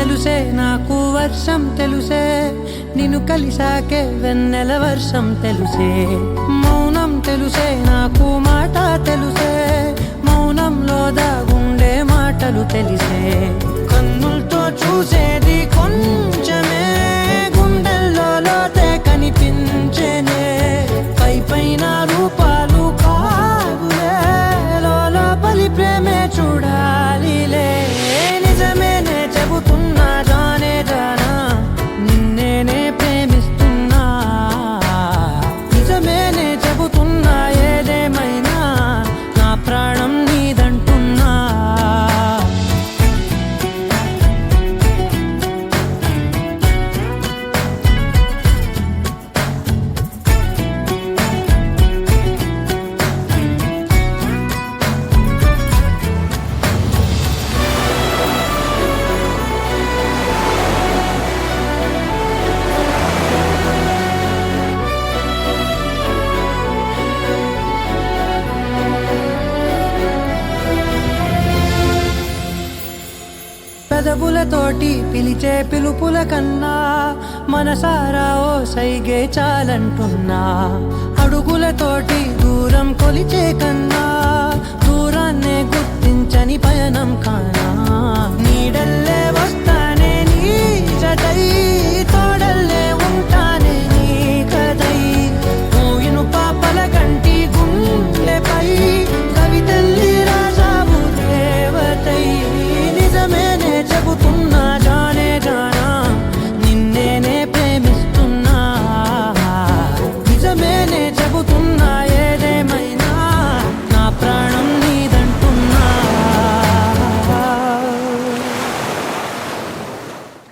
తెలుసే నాకు వర్షం తెలుసే, నిన్ను కలిసాకే వెన్నెల వర్షం తెలుసే. మౌనం తెలుసే నాకు మాట తెలుసే, మౌనంలో దాగుండే మాటలు తెలిసే. కన్నులతో చూసేది కొంచెమే, గుండెల్లో లోతే కనిపించేనే. పై పైన రూపాలు కాదులే, లోపలి ప్రేమే చూడాలిలే. నిజమేనే చెబుతున్నా జానే జానా, నిన్నేనే ప్రేమిస్తున్నా. నిజమేనే చెబుతున్నా ఏదేమైనా, నా ప్రాణం నీదంటున్నా. పెదవులతోటి పిలిచే పిలుపుల కన్నా, మనసారా ఓ సైగే చాలంటున్నా. అడుగులతోటి దూరం కొలిచే కన్నా, దూరాన్నే గుర్తించని పయనం కానా.